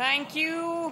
Thank you.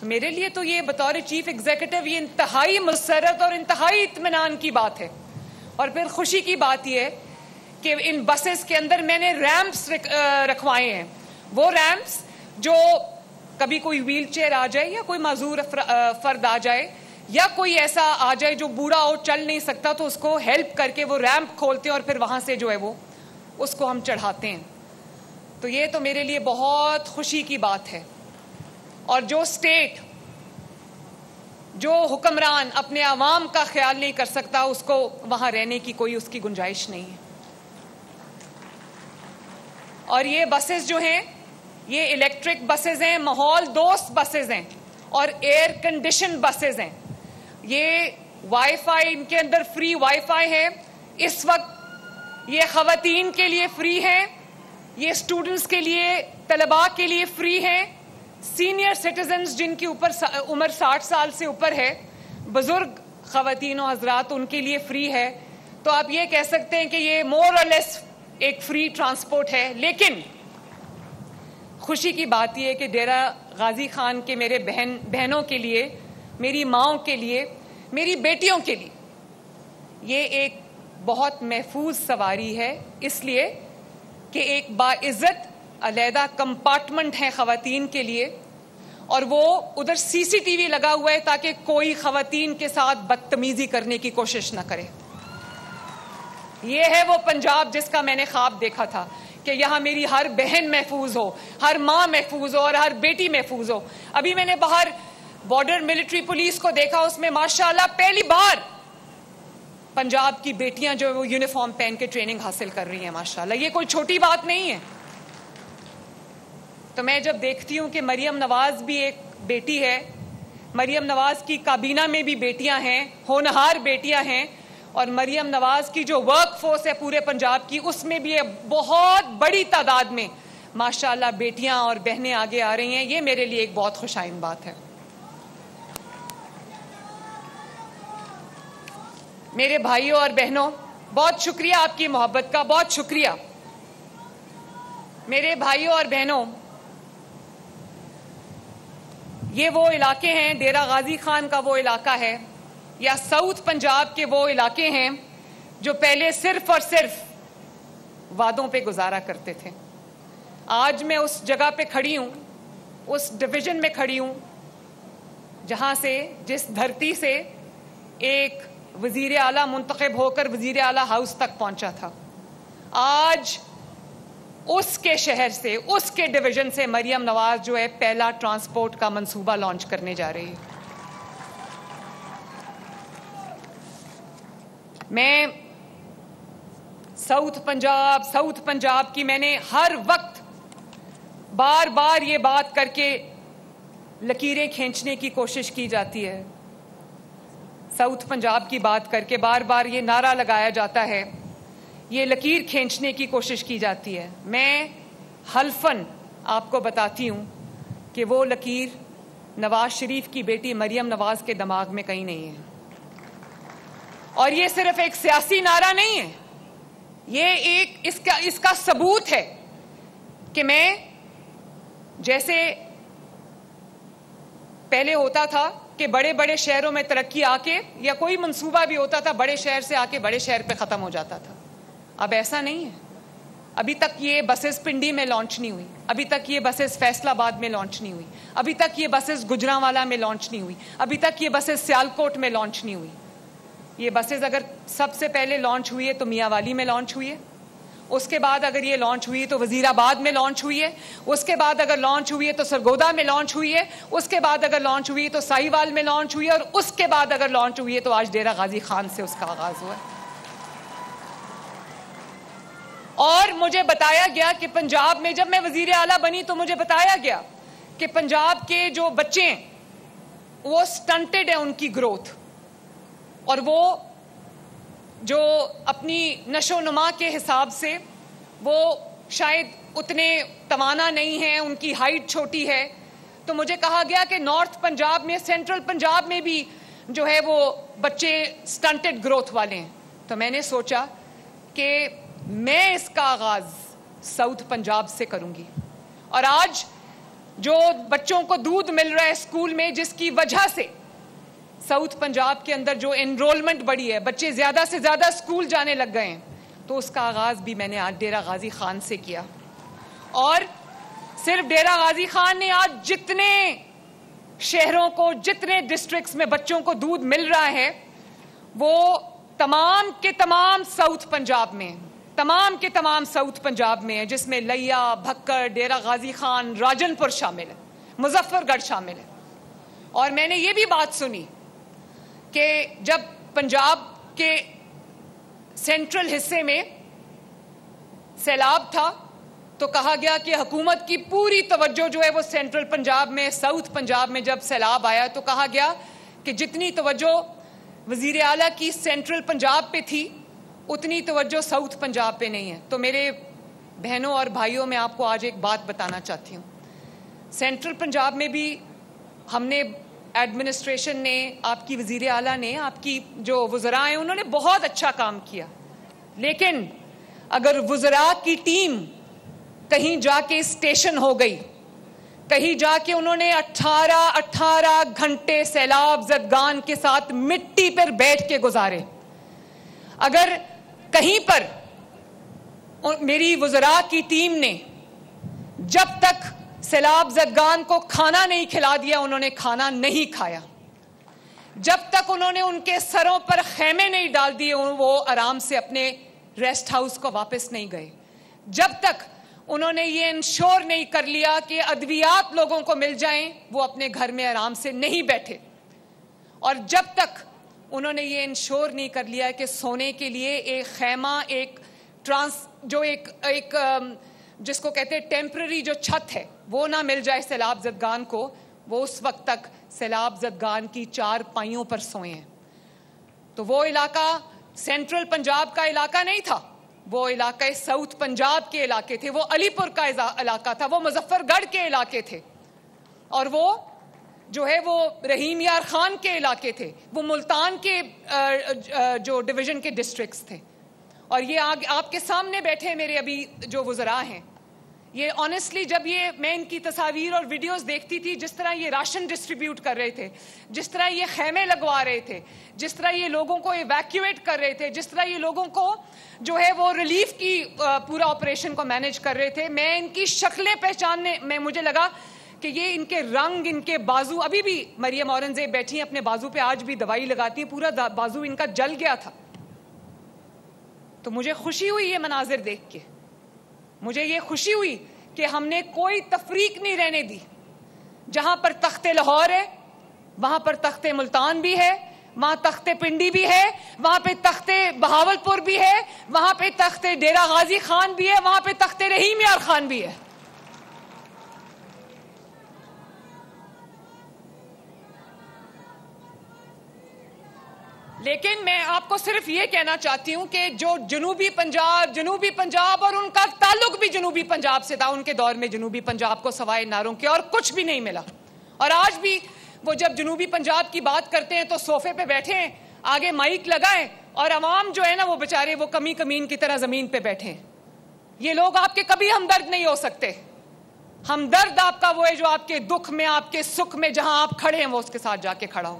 تو میرے لیے تو یہ بطور چیف ایگزیکٹو یہ انتہائی مسرت اور انتہائی اطمینان کی بات ہے. اور پھر خوشی کی بات یہ ہے کہ ان بسز کے اندر میں نے ریمپس رکھوائے ہیں. وہ ریمپس جو کبھی کوئی ویل چیئر آ جائے یا کوئی معذور فرد آ جائے یا کوئی ایسا آ جائے جو بوڑھا ہو چل نہیں سکتا تو اس کو ہیلپ کر کے وہ ریمپ کھولتے ہیں اور پھر وہاں سے جو ہے وہ اس کو ہم چڑھاتے ہیں. تو یہ تو میرے لیے بہت خوشی کی بات ہے. اور جو اسٹیٹ جو حکمران اپنے عوام کا خیال نہیں کر سکتا اس کو وہاں رہنے کی کوئی اس کی گنجائش نہیں ہے. اور یہ بسز جو ہیں یہ الیکٹرک بسز ہیں, ماحول دوست بسز ہیں اور ایئر کنڈیشن بسز ہیں. یہ وائی فائی ان کے اندر فری وائی فائی ہے اس وقت. یہ خواتین کے لیے فری ہے, یہ اسٹوڈنٹس کے لیے طلباء کے لیے فری ہے, سینئر سٹیزنز جن کی عمر 60 سال سے اوپر ہے, بزرگ خواتین و حضرات ان کے لیے فری ہے. تو آپ یہ کہہ سکتے ہیں کہ یہ مور اور لیس ایک فری ٹرانسپورٹ ہے. لیکن خوشی کی بات یہ ہے کہ ڈیرہ غازی خان کے میرے بہنوں کے لیے, میری ماؤں کے لیے, میری بیٹیوں کے لیے یہ ایک بہت محفوظ سواری ہے, اس لیے کہ ایک باعزت علیحدہ کمپارٹمنٹ ہے خواتین کے لیے اور وہ ادھر سی سی ٹی وی لگا ہوا ہے تاکہ کوئی خواتین کے ساتھ بدتمیزی کرنے کی کوشش نہ کرے. یہ ہے وہ پنجاب جس کا میں نے خواب دیکھا تھا کہ یہاں میری ہر بہن محفوظ ہو, ہر ماں محفوظ ہو اور ہر بیٹی محفوظ ہو. ابھی میں نے باہر بارڈر ملٹری پولیس کو دیکھا, اس میں ماشاءاللہ پہلی بار پنجاب کی بیٹیاں جو وہ یونیفارم پہن کے ٹریننگ حاصل کر رہی ہیں ماشاءاللہ. یہ کوئی چھوٹی بات نہیں ہے. تو میں جب دیکھتی ہوں کہ مریم نواز بھی ایک بیٹی ہے, مریم نواز کی کابینہ میں بھی بیٹیاں ہیں, ہونہار بیٹیاں ہیں, اور مریم نواز کی جو ورک فورس ہے پورے پنجاب کی اس میں بھی بہت بڑی تعداد میں ماشاءاللہ بیٹیاں اور بہنیں آگے آ رہی ہیں, یہ میرے لیے ایک بہت خوشائن بات ہے. میرے بھائیوں اور بہنوں, بہت شکریہ آپ کی محبت کا, بہت شکریہ. میرے بھائیوں اور بہنوں, یہ وہ علاقے ہیں, ڈیرہ غازی خان کا وہ علاقہ ہے یا ساؤتھ پنجاب کے وہ علاقے ہیں جو پہلے صرف اور صرف وعدوں پہ گزارا کرتے تھے. آج میں اس جگہ پہ کھڑی ہوں, اس ڈویژن میں کھڑی ہوں جہاں سے, جس دھرتی سے ایک وزیر اعلیٰ منتخب ہو کر وزیر اعلیٰ ہاؤس تک پہنچا تھا. آج اس کے شہر سے, اس کے ڈویژن سے مریم نواز جو ہے پہلا ٹرانسپورٹ کا منصوبہ لانچ کرنے جا رہی ہے. میں ساؤتھ پنجاب کی میں نے ہر وقت بار بار یہ بات کر کے لکیریں کھینچنے کی کوشش کی جاتی ہے. ساؤتھ پنجاب کی بات کر کے بار بار یہ نعرہ لگایا جاتا ہے, یہ لکیر کھینچنے کی کوشش کی جاتی ہے. میں حلفاً آپ کو بتاتی ہوں کہ وہ لکیر نواز شریف کی بیٹی مریم نواز کے دماغ میں کہیں نہیں ہے. اور یہ صرف ایک سیاسی نعرہ نہیں ہے, یہ ایک اس کا ثبوت ہے کہ میں, جیسے پہلے ہوتا تھا کہ بڑے بڑے شہروں میں ترقی آ کے یا کوئی منصوبہ بھی ہوتا تھا بڑے شہر سے آ کے بڑے شہر پہ ختم ہو جاتا تھا, اب ایسا نہیں ہے. ابھی تک یہ بسز پنڈی میں لانچ نہیں ہوئی, ابھی تک یہ بسز فیصل آباد میں لانچ نہیں ہوئی, ابھی تک یہ بسز گجرانوالہ میں لانچ نہیں ہوئی, ابھی تک یہ بسز سیالکوٹ میں لانچ نہیں ہوئی. یہ بسز اگر سب سے پہلے لانچ ہوئی ہے تو میاں والی میں لانچ ہوئی ہے, اس کے بعد اگر یہ لانچ ہوئی ہے تو وزیر آباد میں لانچ ہوئی ہے, اس کے بعد اگر لانچ ہوئی ہے تو سرگودا میں لانچ ہوئی ہے, اس کے بعد اگر لانچ ہوئی ہے تو ساہیوال میں لانچ ہوئی ہے, اور اس کے بعد اگر لانچ ہوئی ہے تو آج ڈیرہ غازی خان سے اس کا آغاز ہوا ہے. اور مجھے بتایا گیا کہ پنجاب میں, جب میں وزیر اعلیٰ بنی تو مجھے بتایا گیا کہ پنجاب کے جو بچے ہیں وہ سٹنٹڈ ہیں ان کی گروتھ, اور وہ جو اپنی نشو و نما کے حساب سے وہ شاید اتنے توانا نہیں ہیں, ان کی ہائٹ چھوٹی ہے. تو مجھے کہا گیا کہ نارتھ پنجاب میں, سینٹرل پنجاب میں بھی جو ہے وہ بچے سٹنٹڈ گروتھ والے ہیں. تو میں نے سوچا کہ میں اس کا آغاز ساؤتھ پنجاب سے کروں گی, اور آج جو بچوں کو دودھ مل رہا ہے اسکول میں، جس کی وجہ سے ساؤتھ پنجاب کے اندر جو انرولمنٹ بڑھی ہے، بچے زیادہ سے زیادہ اسکول جانے لگ گئے ہیں، تو اس کا آغاز بھی میں نے آج ڈیرہ غازی خان سے کیا. اور صرف ڈیرہ غازی خان نے آج جتنے شہروں کو، جتنے ڈسٹرکٹس میں بچوں کو دودھ مل رہا ہے، وہ تمام کے تمام ساؤتھ پنجاب میں، تمام کے تمام ساؤتھ پنجاب میں ہے، جس میں لیا، بھکر، ڈیرہ غازی خان، راجن پور شامل ہے، مظفر گڑھ شامل ہے. اور میں نے یہ بھی بات سنی کہ جب پنجاب کے سینٹرل حصے میں سیلاب تھا تو کہا گیا کہ حکومت کی پوری توجہ جو ہے وہ سینٹرل پنجاب میں، ساؤتھ پنجاب میں جب سیلاب آیا تو کہا گیا کہ جتنی توجہ وزیر اعلیٰ کی سینٹرل پنجاب پہ تھی اتنی توجہ ساؤتھ پنجاب پہ نہیں ہے. تو میرے بہنوں اور بھائیوں، میں آپ کو آج ایک بات بتانا چاہتی ہوں. سینٹرل پنجاب میں بھی ہم نے، ایڈمنسٹریشن نے، آپ کی وزیر اعلیٰ نے، آپ کی جو وزراء ہیں انہوں نے بہت اچھا کام کیا. لیکن اگر وزراء کی ٹیم کہیں جا کے اسٹیشن ہو گئی، کہیں جا کے انہوں نے 18 گھنٹے سیلاب زدگان کے ساتھ مٹی پر بیٹھ کے گزارے، اگر کہیں پر میری وزراء کی ٹیم نے جب تک سیلاب زدگان کو کھانا نہیں کھلا دیا انہوں نے کھانا نہیں کھایا، جب تک انہوں نے ان کے سروں پر خیمے نہیں ڈال دیے وہ آرام سے اپنے ریسٹ ہاؤس کو واپس نہیں گئے، جب تک انہوں نے یہ انشور نہیں کر لیا کہ ادویات لوگوں کو مل جائیں وہ اپنے گھر میں آرام سے نہیں بیٹھے، اور جب تک انہوں نے یہ انشور نہیں کر لیا کہ سونے کے لیے ایک خیمہ، ایک جس کو کہتے ہیں ٹیمپرری جو چھت ہے وہ نہ مل جائے سیلاب زدگان کو، وہ اس وقت تک سیلاب زدگان کی 4 پائیوں پر سوئے ہیں. تو وہ علاقہ سینٹرل پنجاب کا علاقہ نہیں تھا، وہ علاقے ساؤتھ پنجاب کے علاقے تھے، وہ علی پور کا علاقہ تھا، وہ مظفر گڑھ کے علاقے تھے، اور وہ جو ہے وہ رحیم یار خان کے علاقے تھے، وہ ملتان کے جو ڈویژن کے ڈسٹرکٹس تھے. اور یہ آپ کے سامنے بیٹھے میرے ابھی جو وزراء ہیں، یہ آنیسٹلی جب میں ان کی تصاویر اور ویڈیوز دیکھتی تھی، جس طرح یہ راشن ڈسٹریبیوٹ کر رہے تھے، جس طرح یہ خیمے لگوا رہے تھے، جس طرح یہ لوگوں کو ایویکیویٹ کر رہے تھے، جس طرح یہ لوگوں کو جو ہے وہ ریلیف کی پورا آپریشن کو مینیج کر رہے تھے، میں ان کی شکلیں پہچاننے میں مجھے لگا کہ یہ ان کے رنگ، ان کے بازو، ابھی بھی مریم اورنگزیب بیٹھی ہیں اپنے بازو پہ، آج بھی دوائی لگاتی ہیں، پورا بازو ان کا جل گیا تھا. تو مجھے خوشی ہوئی یہ مناظر دیکھ کے، مجھے یہ خوشی ہوئی کہ ہم نے کوئی تفریق نہیں رہنے دی. جہاں پر تخت لاہور ہے وہاں پر تخت ملتان بھی ہے، وہاں تخت پنڈی بھی ہے، وہاں پہ تخت بہاول پور بھی ہے، وہاں پہ تخت ڈیرہ غازی خان بھی ہے، وہاں پہ تخت رحیم یار خان بھی ہے. لیکن میں آپ کو صرف یہ کہنا چاہتی ہوں کہ جو جنوبی پنجاب اور ان کا تعلق بھی جنوبی پنجاب سے تھا، ان کے دور میں جنوبی پنجاب کو سوائے نعروں کے اور کچھ بھی نہیں ملا. اور آج بھی وہ جب جنوبی پنجاب کی بات کرتے ہیں تو صوفے پہ بیٹھے ہیں، آگے مائک لگائیں، اور عوام جو ہے نا وہ بیچارے وہ کمین کی طرح زمین پہ بیٹھے ہیں. یہ لوگ آپ کے کبھی ہمدرد نہیں ہو سکتے. ہمدرد آپ کا وہ ہے جو آپ کے دکھ میں، آپ کے سکھ میں، جہاں آپ کھڑے ہیں وہ اس کے ساتھ جا کے کھڑا ہو.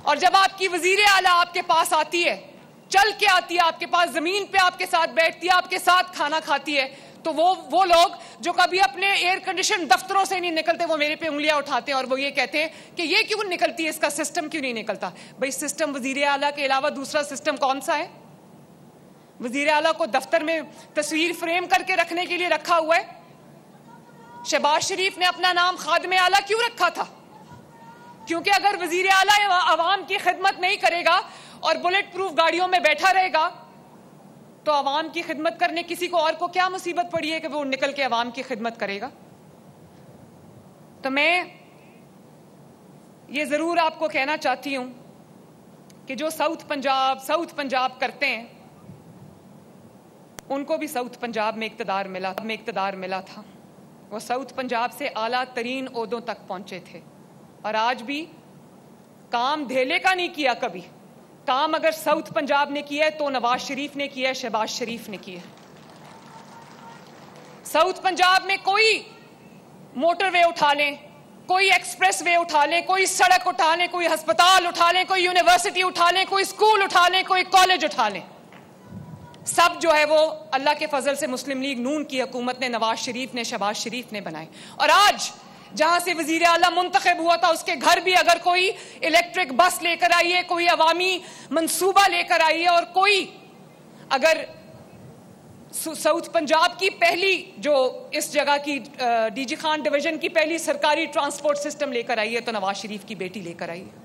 اور جب آپ کی وزیر اعلیٰ آپ کے پاس آتی ہے، چل کے آتی ہے آپ کے پاس، زمین پہ آپ کے ساتھ بیٹھتی ہے، آپ کے ساتھ کھانا کھاتی ہے، تو وہ لوگ جو کبھی اپنے ایئر کنڈیشن دفتروں سے نہیں نکلتے وہ میرے پہ انگلیاں اٹھاتے ہیں اور وہ یہ کہتے ہیں کہ یہ کیوں نکلتی ہے، اس کا سسٹم کیوں نہیں نکلتا. بھئی سسٹم وزیر اعلیٰ کے علاوہ دوسرا سسٹم کون سا ہے؟ وزیر اعلیٰ کو دفتر میں تصویر فریم کر کے رکھنے کے لیے رکھا ہوا ہے. شہباز شریف نے اپنا نام خادم اعلیٰ کیوں رکھا تھا؟ کیونکہ اگر وزیر اعلیٰ عوام کی خدمت نہیں کرے گا اور بلٹ پروف گاڑیوں میں بیٹھا رہے گا تو عوام کی خدمت کرنے کسی کو اور کو کیا مصیبت پڑی ہے کہ وہ نکل کے عوام کی خدمت کرے گا. تو میں یہ ضرور آپ کو کہنا چاہتی ہوں کہ جو ساؤتھ پنجاب کرتے ہیں ان کو بھی ساؤتھ پنجاب میں اقتدار ملا تھا. وہ ساؤتھ پنجاب سے اعلیٰ ترین عہدوں تک پہنچے تھے، اور آج بھی کام دھیلے کا نہیں کیا. کبھی کام اگر ساؤتھ پنجاب نے کیا ہے تو نواز شریف نے کیا ہے، شہباز شریف نے کیا ہے. ساؤتھ پنجاب میں کوئی موٹر وے اٹھا لیں, کوئی ایکسپریس وے اٹھا لیں, کوئی سڑک اٹھا لیں, کوئی ہسپتال اٹھا لیں, کوئی یونیورسٹی اٹھا لیں, کوئی اسکول اٹھا لیں, کوئی کالج اٹھا لیں, سب جو ہے وہ اللہ کے فضل سے مسلم لیگ نون کی حکومت نے, نواز شریف نے, شہباز شریف نے بنائے. اور آج جہاں سے وزیر اعلیٰ منتخب ہوا تھا اس کے گھر بھی اگر کوئی الیکٹرک بس لے کر آئی ہے, کوئی عوامی منصوبہ لے کر آئی ہے, اور کوئی اگر ساؤتھ پنجاب کی پہلی جو اس جگہ کی ڈی جی خان ڈویژن کی پہلی سرکاری ٹرانسپورٹ سسٹم لے کر آئی ہے تو نواز شریف کی بیٹی لے کر آئی ہے.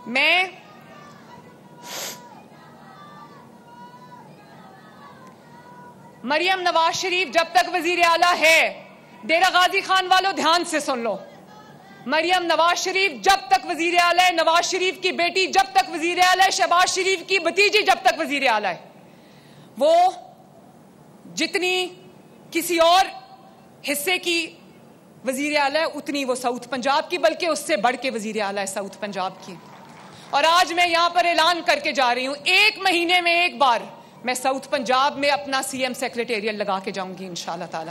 میں مریم نواز شریف جب تک وزیر اعلیٰ ہے, ڈیرہ غازی خان والوں دھیان سے سن لو, مریم نواز شریف جب تک وزیر اعلیٰ ہے, نواز شریف کی بیٹی جب تک وزیر اعلیٰ ہے, شہباز شریف کی بھتیجی جب تک وزیر اعلیٰ ہے, وہ جتنی کسی اور حصے کی وزیر اعلیٰ ہے اتنی وہ ساؤتھ پنجاب کی, بلکہ اس سے بڑھ کے وزیر اعلیٰ ہے ساؤتھ پنجاب کی. اور آج میں یہاں پر اعلان کر کے جا رہی ہوں, 1 مہینے میں ایک بار میں ساؤتھ پنجاب میں اپنا سی ایم سیکریٹریٹ لگا کے جاؤں گی انشاءاللہ تعالی.